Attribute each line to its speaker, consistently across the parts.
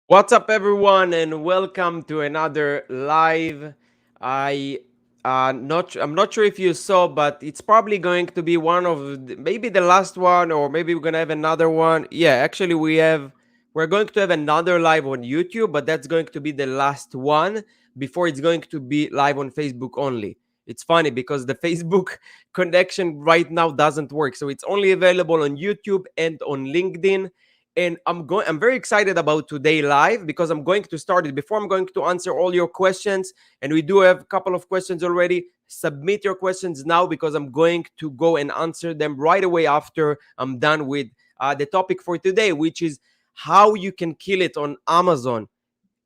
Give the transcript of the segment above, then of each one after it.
Speaker 1: What's up, everyone, and welcome to another live. I I'm not sure if you saw, but it's probably going to be one of maybe the last one, or maybe we're gonna have another one. Yeah, actually, we're going to have another live on YouTube, but that's going to be the last one before it's going to be live on Facebook only. It's funny because the Facebook connection right now doesn't work, so it's only available on YouTube and on LinkedIn. And I'm very excited about today live because I'm going to start it. Before, I'm going to answer all your questions, and we do have a couple of questions already. Submit your questions now because I'm going to go and answer them right away after I'm done with the topic for today, which is how you can kill it on Amazon.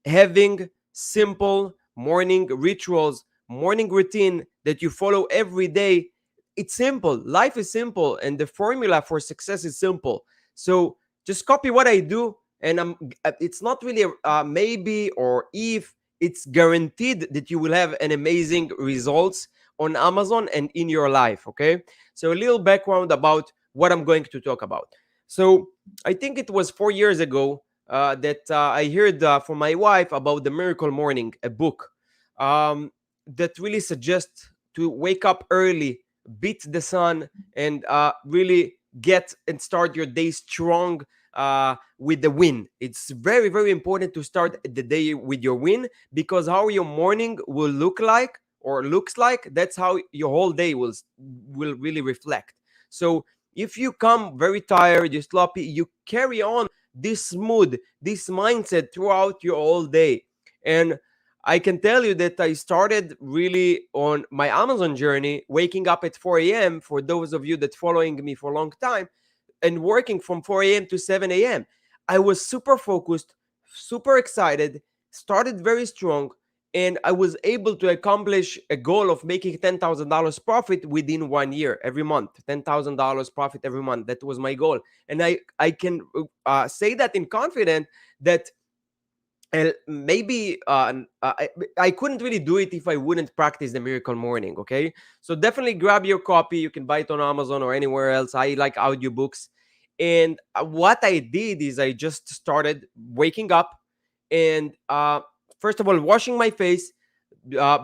Speaker 1: Having simple morning rituals, morning routine that you follow every day. It's simple. Life is simple, and the formula for success is simple. So just copy what I do, and it's not really maybe or if, it's guaranteed that you will have an amazing results on Amazon and in your life. Okay, so a little background about what I'm going to talk about. So I think it was 4 years ago that I heard from my wife about the Miracle Morning, a book that really suggests to wake up early, beat the sun, and really get and start your day strong with the win. It's very, very important to start the day with your win, because how your morning will look like or looks like, that's how your whole day will really reflect. So if you come very tired, you're sloppy, you carry on this mood, this mindset throughout your whole day. And I can tell you that I started really on my Amazon journey, waking up at 4 a.m. for those of you that following me for a long time, and working from 4 a.m. to 7 a.m. I was super focused, super excited, started very strong, and I was able to accomplish a goal of making $10,000 profit within 1 year, every month. $10,000 profit every month. That was my goal. And I can say that in confidence that maybe I couldn't really do it if I wouldn't practice the Miracle Morning. Okay, so definitely grab your copy. You can buy it on Amazon or anywhere else. I like audiobooks. And what I did is I just started waking up and first of all, washing my face,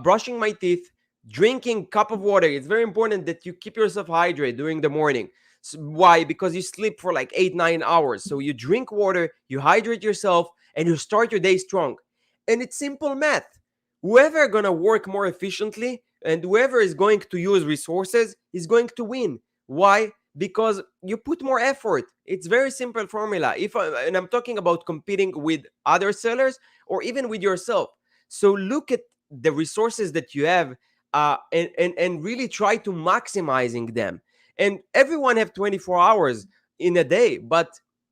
Speaker 1: brushing my teeth, drinking cup of water. It's very important that you keep yourself hydrated during the morning. Why? Because you sleep for like 8 9 hours. So you drink water, you hydrate yourself, and you start your day strong. And it's simple math. Whoever gonna work more efficiently and whoever is going to use resources is going to win. Why? Because you put more effort. It's very simple formula. And I'm talking about competing with other sellers or even with yourself. So look at the resources that you have, and really try to maximizing them. And everyone have 24 hours in a day, but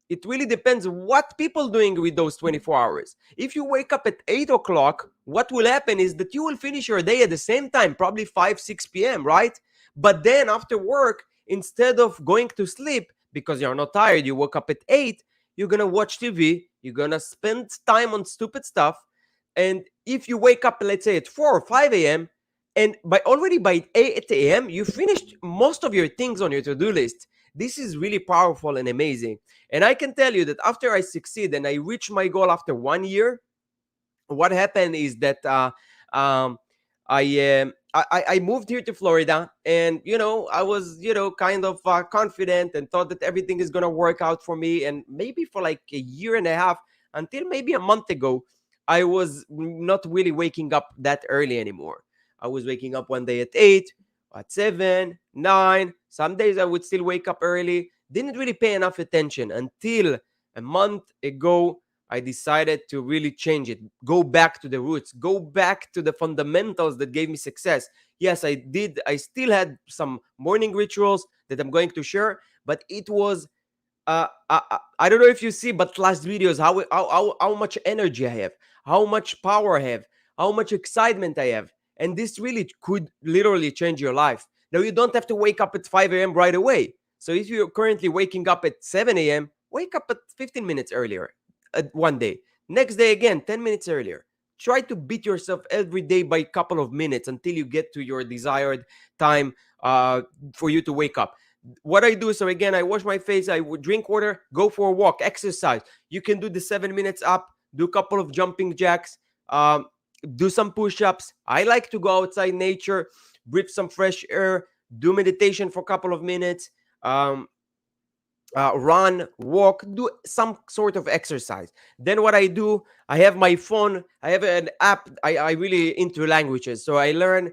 Speaker 1: it really depends what people doing with those 24 hours. If you wake up at 8 o'clock, what will happen is that you will finish your day at the same time, probably 5 6 p.m., right? But then after work, instead of going to sleep because you're not tired, you woke up at 8, you're gonna watch TV, you're gonna spend time on stupid stuff. And if you wake up, let's say at 4 or 5 a.m., and by 8 a.m., you finished most of your things on your to-do list. This is really powerful and amazing. And I can tell you that after I succeed and I reach my goal after 1 year, what happened is that um, I moved here to Florida, and I was kind of confident and thought that everything is gonna work out for me. And maybe for like a year and a half, until maybe a month ago, I was not really waking up that early anymore. I was waking up one day at 8, at 7, 9. Some days I would still wake up early. Didn't really pay enough attention until a month ago. I decided to really change it, go back to the roots, go back to the fundamentals that gave me success. Yes, I did. I still had some morning rituals that I'm going to share, but it was I don't know if you see, but last videos, how much energy I have, how much power I have, how much excitement I have. And this really could literally change your life. Now, you don't have to wake up at 5 a.m. right away. So if you're currently waking up at 7 a.m., wake up at 15 minutes earlier one day. Next day again, 10 minutes earlier. Try to beat yourself every day by a couple of minutes until you get to your desired time for you to wake up. What I do, so again, I wash my face, I would drink water, go for a walk, exercise. You can do the 7 minutes up, do a couple of jumping jacks, um, do some push-ups. I like to go outside nature, breathe some fresh air, do meditation for a couple of minutes, um, run, walk, do some sort of exercise. Then what I do, I have my phone, I have an app. I really into languages, so I learn,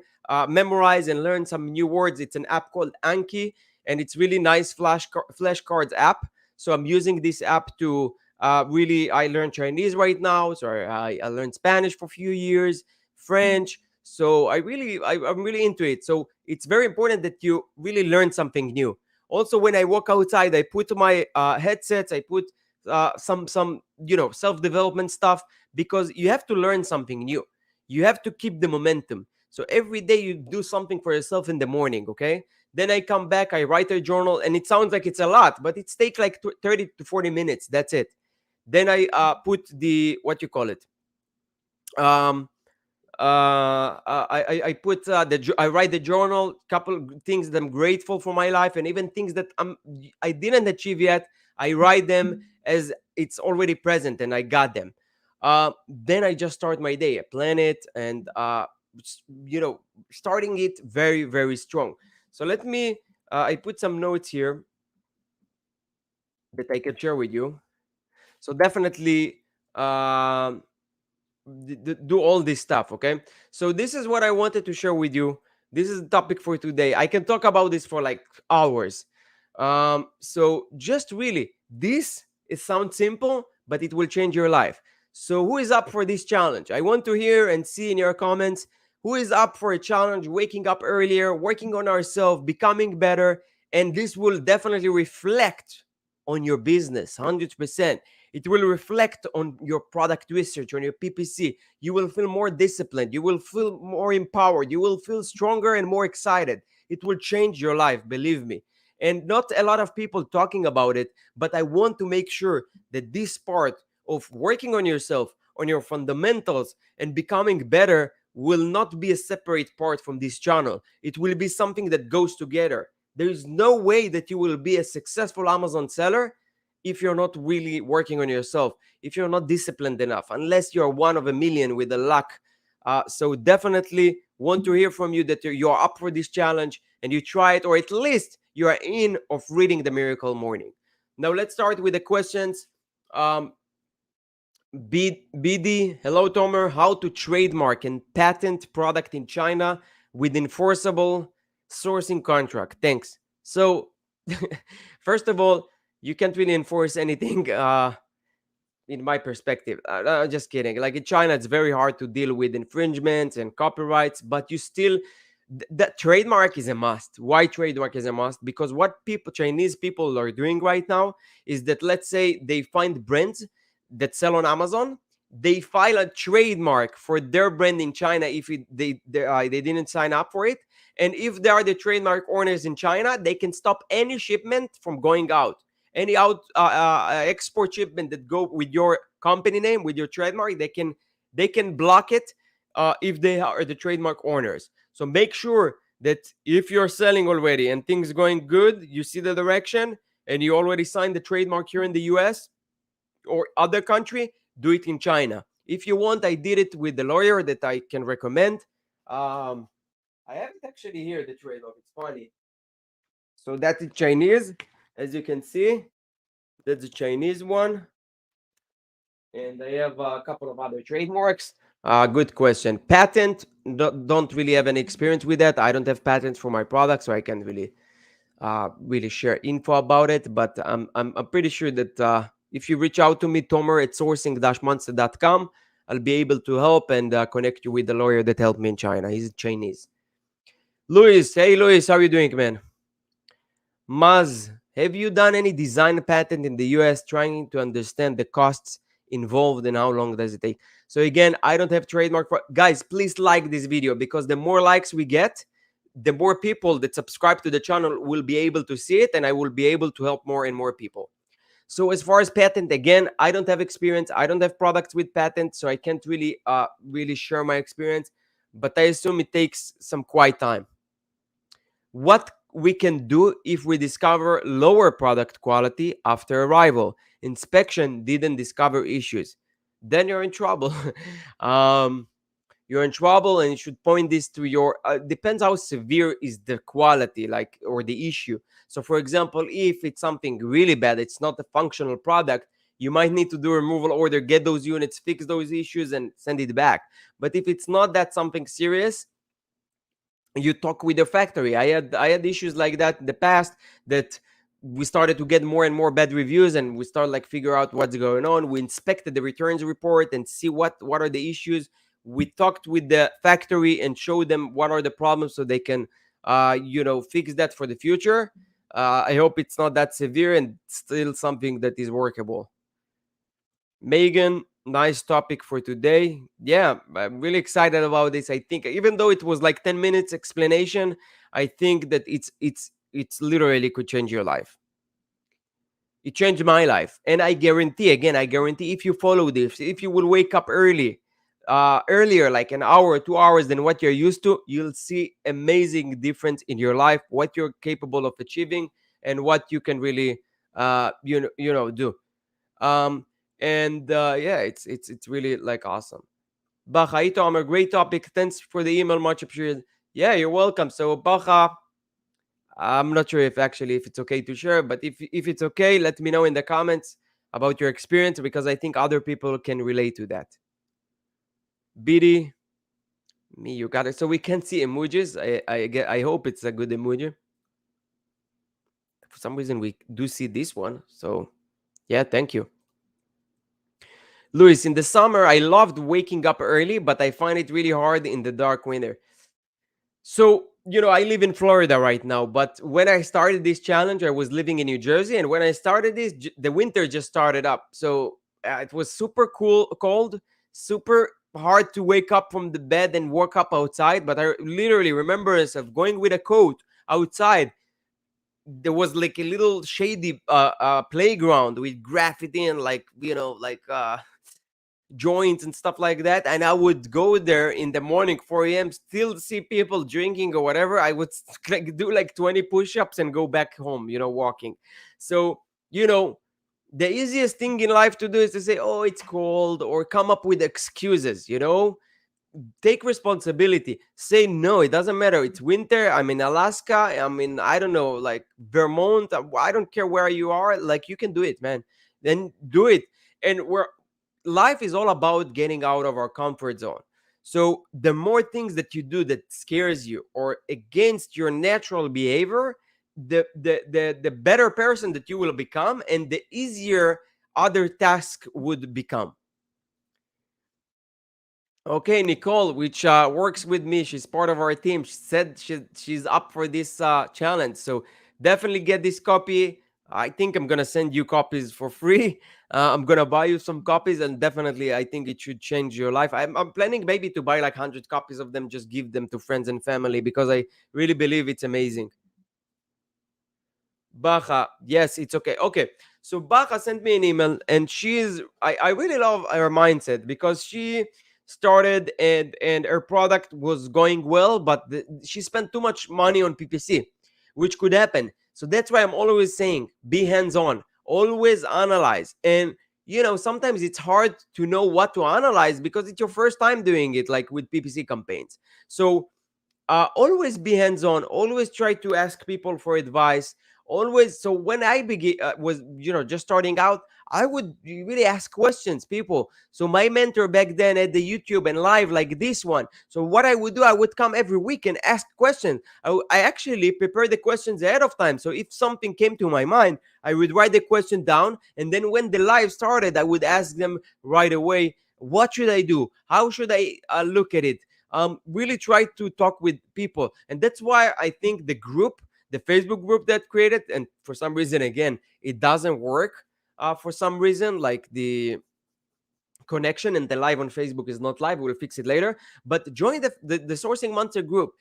Speaker 1: memorize and learn some new words. It's an app called Anki, and it's really nice flashcards app. So I'm using this app to really, I learn Chinese right now. So I learned Spanish for a few years, French. So I'm really into it. So it's very important that you really learn something new. Also, when I walk outside, I put my headsets, I put some self-development stuff, because you have to learn something new. You have to keep the momentum. So every day you do something for yourself in the morning, okay? Then I come back, I write a journal, and it sounds like it's a lot, but it's take like 30 to 40 minutes. That's it. Then I put the, what you call it, um I put I write the journal, couple things that I'm grateful for my life, and even things that I didn't achieve yet. I write them as it's already present, and I got them. Then I just start my day, I plan it, and starting it very very strong. So let me. I put some notes here that I can share with you. So definitely. Do all this stuff, okay? So this is what I wanted to share with you. This is the topic for today. I can talk about this for like hours. So just really, this, it sounds simple, but it will change your life. So who is up for this challenge? I want to hear and see in your comments who is up for a challenge, waking up earlier, working on ourselves, becoming better. And this will definitely reflect on your business 100%. It will reflect on your product research, on your PPC. You will feel more disciplined. You will feel more empowered. You will feel stronger and more excited. It will change your life, believe me. And not a lot of people talking about it, but I want to make sure that this part of working on yourself, on your fundamentals, and becoming better will not be a separate part from this channel. It will be something that goes together. There is no way that you will be a successful Amazon seller if you're not really working on yourself, if you're not disciplined enough, unless you're one of a million with the luck. So definitely want to hear from you that you're up for this challenge and you try it, or at least you are in of reading the Miracle Morning. Now let's start with the questions. Um, BD, hello Tomer, how to trademark and patent product in China with enforceable sourcing contract? Thanks. So first of all, you can't really enforce anything in my perspective. Just kidding. Like in China, it's very hard to deal with infringements and copyrights, but you still, that trademark is a must. Why trademark is a must? Because what people, Chinese people are doing right now is that, let's say they find brands that sell on Amazon, they file a trademark for their brand in China if they didn't sign up for it. And if they are the trademark owners in China, they can stop any shipment from going out. Any export shipment that go with your company name, with your trademark, they can block it if they are the trademark owners. So make sure that if you're selling already and things going good, you see the direction, and you already signed the trademark here in the US or other country, do it in China. If you want, I did it with the lawyer that I can recommend. I have it actually here, the trademark. It's funny. So that's Chinese, as you can see. That's the Chinese one. And I have a couple of other trademarks. Good question. Patent, don't really have any experience with that. I don't have patents for my product, so I can't really share info about it. But I'm pretty sure that if you reach out to me, Tomer at sourcing-monster.com, I'll be able to help and connect you with the lawyer that helped me in China. He's Chinese. Luis, hey Luis, how are you doing, man? Maz, have you done any design patent in the US, trying to understand the costs involved and how long does it take? So again, I don't have trademark for guys. Please like this video, because the more likes we get, the more people that subscribe to the channel will be able to see it, and I will be able to help more and more people. So as far as patent, again, I don't have experience. I don't have products with patent, so I can't really share my experience. But I assume it takes some quiet time. What we can do if we discover lower product quality after arrival. Inspection didn't discover issues. then you're in trouble. um, you're in trouble, and you should point this to your depends how severe is the quality, like, or the issue. So for example, if it's something really bad, it's not a functional product, you might need to do a removal order, get those units, fix those issues, and send it back. But if it's not that something serious, you talk with the factory. I had issues like that in the past, that we started to get more and more bad reviews, and we started like figure out what's going on. We inspected the returns report and see what are the issues. We talked with the factory and showed them what are the problems, so they can fix that for the future. I hope it's not that severe and still something that is workable. Megan, nice topic for today. Yeah, I'm really excited about this. I think even though it was like 10 minutes explanation, I think that it's literally could change your life. It changed my life. And I guarantee, again, I guarantee if you follow this, if you will wake up earlier, like an hour, 2 hours than what you're used to, you'll see amazing difference in your life, what you're capable of achieving, and what you can really do. um yeah, it's really like awesome. Bacha, Tomar, great topic, thanks for the email, much appreciated. Yeah, you're welcome. So Bacha, I'm not sure if it's okay to share, but if it's okay, let me know in the comments about your experience, because I think other people can relate to that. Bidi, me, you got it. So we can see emojis. I hope it's a good emoji. For some reason we do see this one, so yeah, thank you. Luis, in the summer, I loved waking up early, but I find it really hard in the dark winter. So, I live in Florida right now, but when I started this challenge, I was living in New Jersey. And when I started this, the winter just started up. So it was super cold, super hard to wake up from the bed and walk up outside. But I literally remember of going with a coat outside. There was like a little shady playground with graffiti and joints and stuff like that. And I would go there in the morning, 4 a.m., still see people drinking or whatever. I would like do like 20 push-ups and go back home, walking. So, you know, the easiest thing in life to do is to say, oh, it's cold, or come up with excuses. Take responsibility. Say no, it doesn't matter. It's winter. I'm in Alaska. I'm in, I don't know, like Vermont. I don't care where you are. Like, you can do it, man. Then do it. And we're life is all about getting out of our comfort zone. So the more things that you do that scares you or against your natural behavior, the better person that you will become, and the easier other task would become. Okay, Nicole, which works with me, she's part of our team. She said she's up for this challenge. So definitely get this copy. I think I'm gonna send you copies for free. I'm gonna buy you some copies, and definitely I think it should change your life. I'm planning maybe to buy like 100 copies of them, just give them to friends and family, because I really believe it's amazing. Baja, yes, it's okay. Okay, so Baja sent me an email, and I really love her mindset, because she started and her product was going well, but she spent too much money on PPC, which could happen. So that's why I'm always saying, be hands-on, always analyze. And sometimes it's hard to know what to analyze because it's your first time doing it, like with PPC campaigns. So always be hands-on, always try to ask people for advice, always. So when I begin was just starting out, I would really ask questions people. So my mentor back then at the YouTube and live like this one, so what I would do, I would come every week and ask questions. I actually prepare the questions ahead of time, so if something came to my mind, I would write the question down, and then when the live started, I would ask them right away, what should I do, how should I look at it. Really try to talk with people. And that's why I think the Facebook group that created, and for some reason, again, it doesn't work for some reason, like the connection and the live on Facebook is not live. We'll fix it later. But join the sourcing monster group.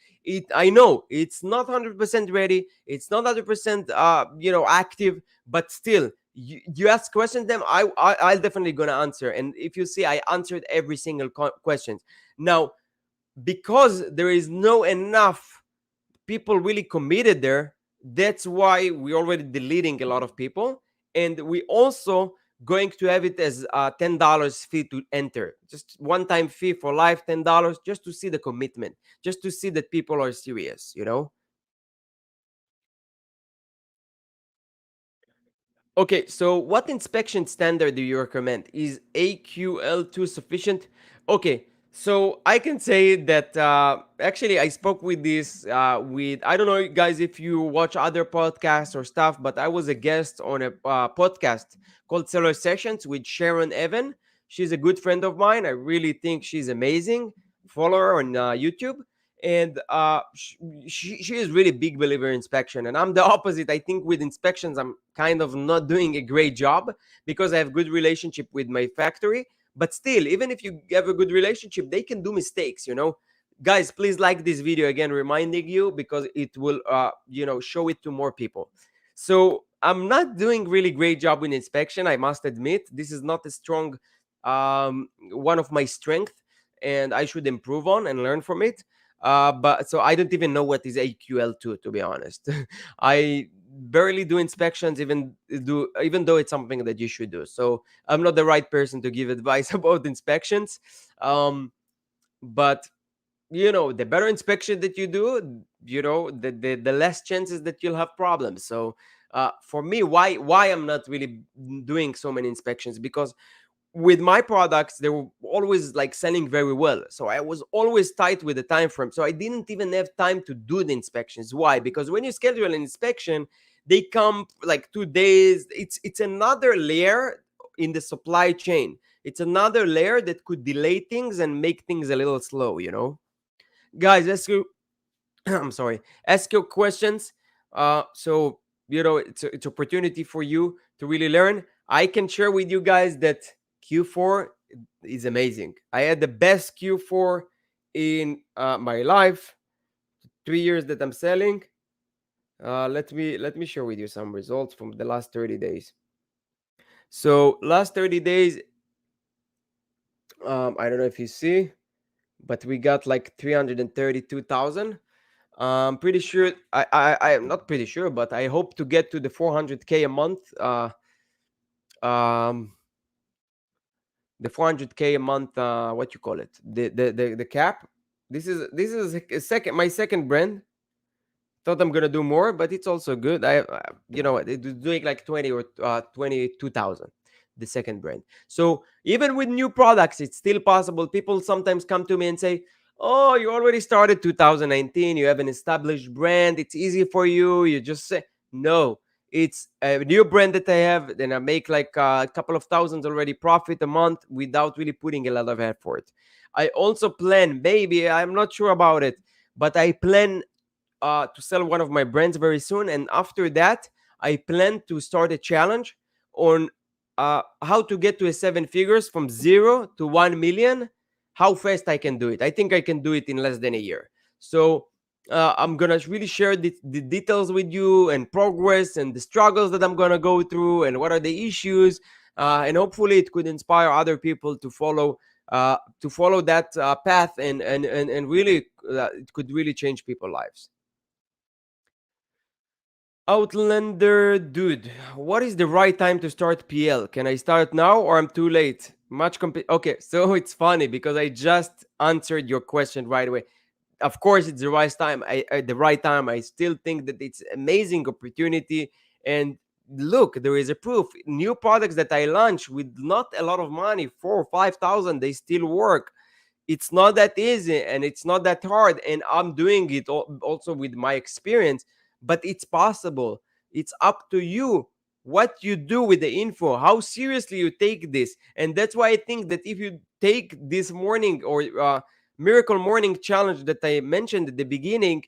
Speaker 1: I know it's not 100% ready. It's not 100% active, but still, you ask questions them. I'll definitely gonna answer. And if you see, I answered every single question. Now, because there is no enough people really committed there, that's why we already deleting a lot of people. And we also going to have it as $10 fee to enter, just one time fee for life, $10, just to see the commitment, just to see that people are serious, you know. Okay, so what inspection standard do you recommend? Is AQL2 sufficient? Okay, so I can say that actually I spoke with this with, I don't know guys if you watch other podcasts or stuff, but I was a guest on a podcast called Seller Sessions with Sharon Evan. She's a good friend of mine. I really think she's amazing. Follow her on YouTube. And she is really big believer in inspection, and I'm the opposite. I think with inspections I'm kind of not doing a great job because I have good relationship with my factory. But still, even if you have a good relationship, they can do mistakes, you know. Guys, please like this video, again reminding you, because it will show it to more people. So I'm not doing really great job with inspection, I must admit. This is not a strong one of my strength, and I should improve on and learn from it. But so I don't even know what is AQL2, to be honest. I barely do inspections, even though it's something that you should do. So I'm not the right person to give advice about inspections. Um, but the better inspection that you do, the less chances that you'll have problems. So for me, why I'm not really doing so many inspections, because with my products they were always like selling very well, so I was always tight with the time frame, so I didn't even have time to do the inspections. Why? Because when you schedule an inspection, they come like 2 days. It's another layer in the supply chain. It's another layer that could delay things and make things a little slow, guys. Let's go. I'm sorry, ask your questions. So it's opportunity for you to really learn. I can share with you guys that Q4 is amazing. I had the best Q4 in my life. 3 years that I'm selling. Let me share with you some results from the last 30 days. So last 30 days, I don't know if you see, but we got like 332,000. I'm pretty sure. I am not pretty sure, but I hope to get to the 400K a month. Um, the 400K a month. What you call it? The cap. This is a second my second brand. Thought I'm gonna do more, but it's also good. What, it's doing like 20 or 22,000. The second brand. So even with new products, it's still possible. People sometimes come to me and say, "Oh, you already started 2019. You have an established brand. It's easy for you. You just say no." It's a new brand that I have. Then I make like a couple of thousands already profit a month without really putting a lot of effort. I also plan, maybe I'm not sure about it, but I plan to sell one of my brands very soon. And after that, I plan to start a challenge on how to get to a seven figures from 0 to 1 million, how fast I can do it. I think I can do it in less than a year. So I'm going to really share the details with you, and progress, and the struggles that I'm going to go through, and what are the issues. And hopefully it could inspire other people to follow that path, and really it could really change people's lives. Outlander dude, what is the right time to start PL? Can I start now or I'm too late? Okay, so it's funny because I just answered your question right away. Of course, it's the right time. The right time. I still think that it's amazing opportunity. And look, there is a proof. New products that I launch with not a lot of money, 4 or 5 thousand, they still work. It's not that easy and it's not that hard, and I'm doing it also with my experience, but it's possible. It's up to you what you do with the info, how seriously you take this. And that's why I think that if you take this morning or miracle morning challenge that I mentioned at the beginning,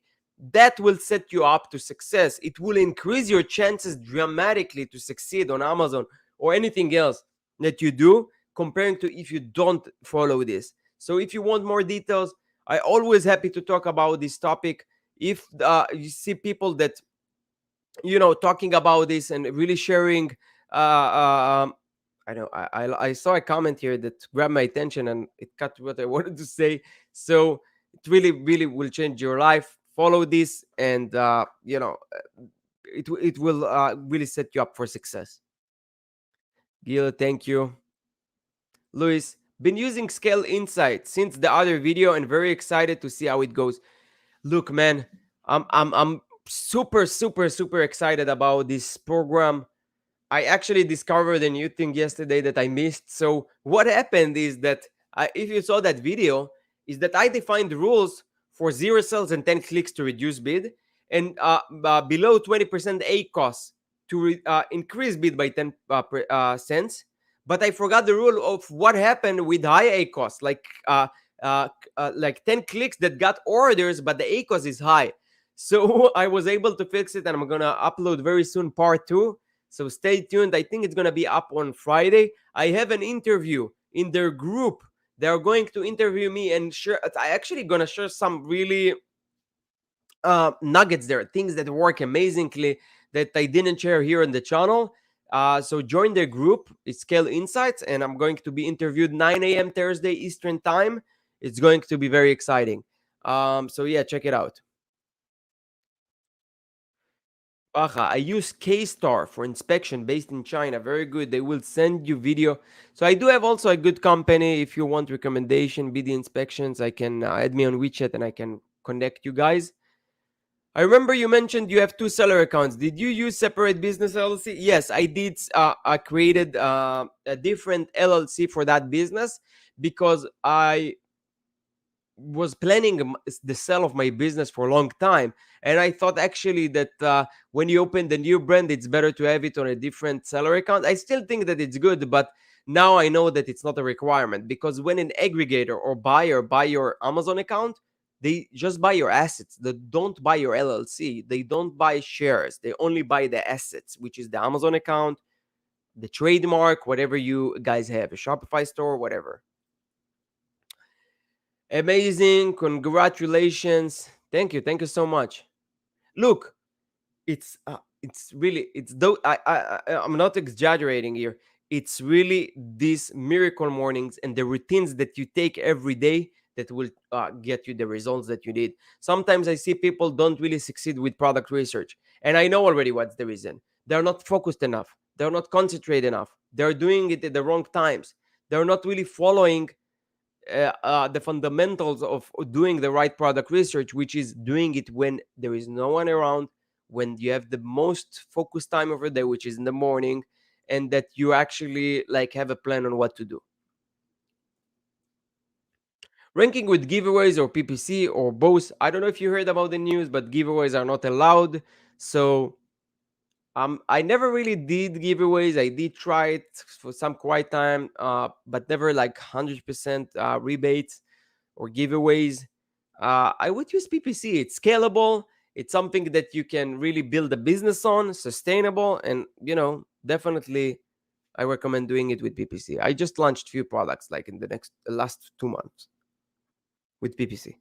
Speaker 1: that will set you up to success. It will increase your chances dramatically to succeed on Amazon or anything else that you do, comparing to if you don't follow this. So if you want more details, I always happy to talk about this topic. If you see people that talking about this and really sharing, I know I saw a comment here that grabbed my attention and it cut what I wanted to say. So it really really will change your life. Follow this, and it will really set you up for success. Gil, thank you. Luis, been using Scale Insight since the other video and very excited to see how it goes. Look, man, I'm super, super, super excited about this program. I actually discovered a new thing yesterday that I missed. So what happened is that if you saw that video, is that I defined rules for 0 sales and 10 clicks to reduce bid, and below 20% A cost to increase bid by 10 cents. But I forgot the rule of what happened with high A cost, like 10 clicks that got orders, but the A cost is high. So I was able to fix it, and I'm gonna upload very soon part two, so stay tuned. I think it's going to be up on Friday. I have an interview in their group. They're going to interview me and share. I actually going to share some really nuggets there, things that work amazingly that I didn't share here on the channel. So join the group. It's Scale Insights, and I'm going to be interviewed 9 a.m. Thursday Eastern Time. It's going to be very exciting. So yeah, check it out. Baja, I use K-Star for inspection based in China. Very good. They will send you video. So I do have also a good company. If you want recommendation, BD inspections, I can add me on WeChat and I can connect you guys. I remember you mentioned you have two seller accounts. Did you use separate business LLC? Yes, I did. I created a different LLC for that business because I was planning the sale of my business for a long time, and I thought actually that when you open the new brand, it's better to have it on a different seller account. I still think that it's good, but now I know that it's not a requirement, because when an aggregator or buyer buy your Amazon account, they just buy your assets. They don't buy your LLC. They don't buy shares. They only buy the assets, which is the Amazon account, the trademark, whatever you guys have, a Shopify store, whatever. Amazing. Congratulations. Thank you so much. Look, it's really, it's though I'm not exaggerating here. It's really these miracle mornings and the routines that you take every day that will get you the results that you need. Sometimes I see people don't really succeed with product research, and I know already what's the reason. They're not focused enough. They're not concentrated enough. They're doing it at the wrong times. They're not really following the fundamentals of doing the right product research, which is doing it when there is no one around, when you have the most focused time of the day, which is in the morning, and that you actually like have a plan on what to do. Ranking with giveaways or PPC or both. I don't know if you heard about the news, but giveaways are not allowed. So I never really did giveaways. I did try it for some quiet time, but never like 100% rebates or giveaways. I would use PPC. It's scalable. It's something that you can really build a business on, sustainable, and definitely I recommend doing it with PPC. I just launched few products like in the last 2 months with PPC.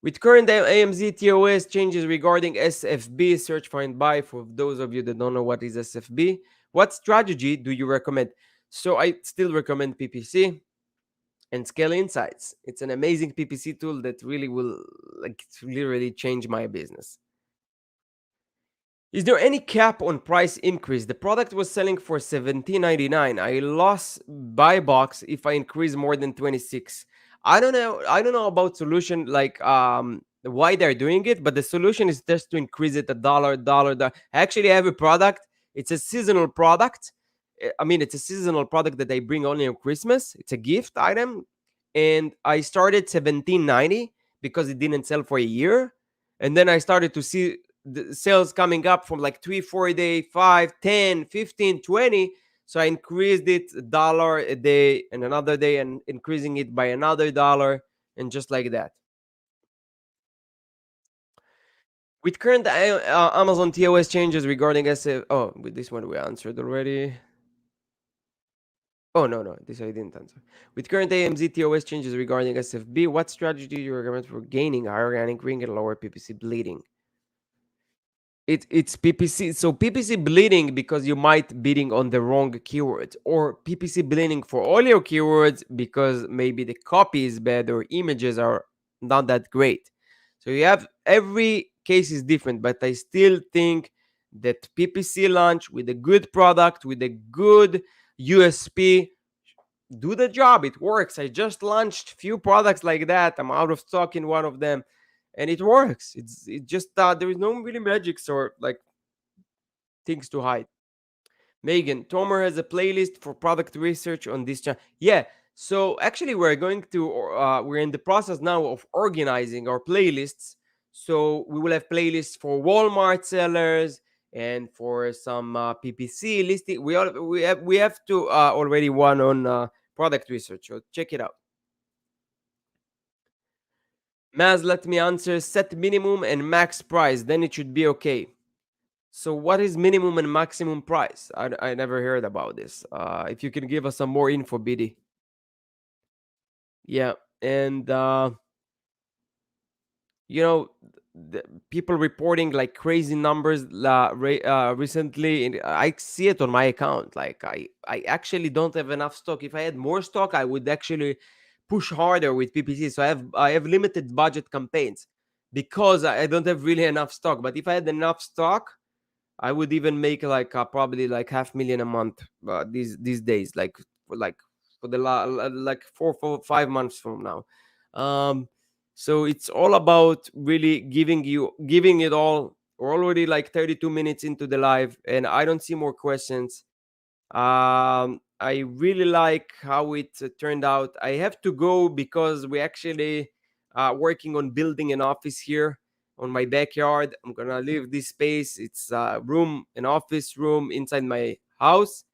Speaker 1: With current AMZ TOS changes regarding SFB, search find buy, for those of you that don't know what is SFB, what strategy do you recommend? So I still recommend PPC and Scale Insights. It's an amazing PPC tool that really will like literally change my business. Is there any cap on price increase? The product was selling for $17.99. I lost buy box if I increase more than 26. I don't know. I don't know about solution like why they're doing it, but the solution is just to increase it a dollar. I actually have a product. It's a seasonal product. I mean, it's a seasonal product that I bring only on Christmas. It's a gift item, and I started 17.90 because it didn't sell for a year, and then I started to see the sales coming up from like 3 4 a day, 5 10 15 20. So I increased it $1 a day and another day, and increasing it by another dollar, and just like that. With current Amazon TOS changes regarding SF, oh, with this one we answered already. Oh, no, this I didn't answer. With current AMZ TOS changes regarding SFB, what strategy do you recommend for gaining higher organic ring and lower PPC bleeding? It's PPC. So PPC bleeding because you might bidding on the wrong keywords, or PPC bleeding for all your keywords because maybe the copy is bad or images are not that great. So you have, every case is different, but I still think that PPC launch with a good product, with a good USP, do the job. It works. I just launched few products like that. I'm out of stock in one of them, and it works. It just there is no really magics or like things to hide. Megan, Tomer has a playlist for product research on this channel. Yeah. So actually, we're in the process now of organizing our playlists. So we will have playlists for Walmart sellers and for some PPC listing. We have to already one on product research. So check it out. Maz, let me answer. Set minimum and max price, then it should be okay. So, what is minimum and maximum price? I never heard about this. If you can give us some more info, BD. Yeah, and you know, the people reporting like crazy numbers recently. And I see it on my account. Like I actually don't have enough stock. If I had more stock, I would actually push harder with PPC. So I have limited budget campaigns because I don't have really enough stock. But if I had enough stock, I would even make like probably like 500,000 a month these days, like for like 5 months from now. Um, so it's all about really giving it all. We're already like 32 minutes into the live, and I don't see more questions. I really like how it turned out. I have to go because we actually working on building an office here on my backyard. I'm gonna leave this space. It's a room, an office room inside my house,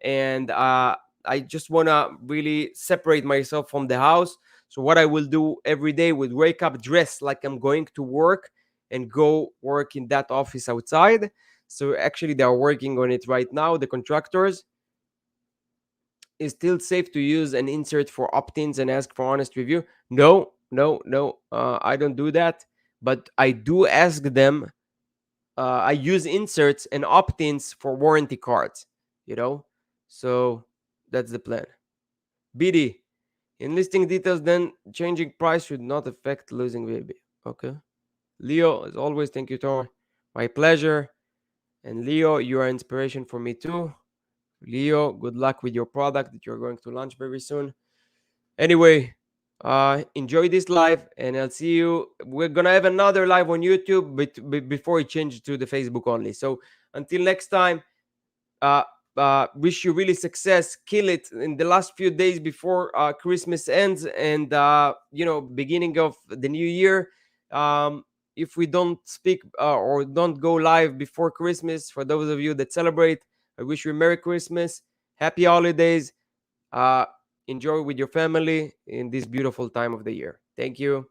Speaker 1: and I just wanna really separate myself from the house. So what I will do every day would wake up, dress like I'm going to work, and go work in that office outside. So actually, they are working on it right now. The contractors, is still safe to use an insert for opt-ins and ask for honest review? No, no, no. I don't do that, but I do ask them. I use inserts and opt-ins for warranty cards. You know, so that's the plan. BD, in listing details, then changing price should not affect losing VB. Okay. Leo, as always, thank you, Tor. My pleasure. And Leo, you are inspiration for me too. Leo, good luck with your product that you're going to launch very soon. Anyway, enjoy this live, and I'll see you. We're gonna have another live on YouTube, but before it changes to the Facebook only. So until next time, uh, wish you really success. Kill it in the last few days before Christmas ends, and beginning of the new year. If we don't speak or don't go live before Christmas, for those of you that celebrate, I wish you a Merry Christmas, Happy Holidays. uh, Enjoy with your family in this beautiful time of the year. Thank you.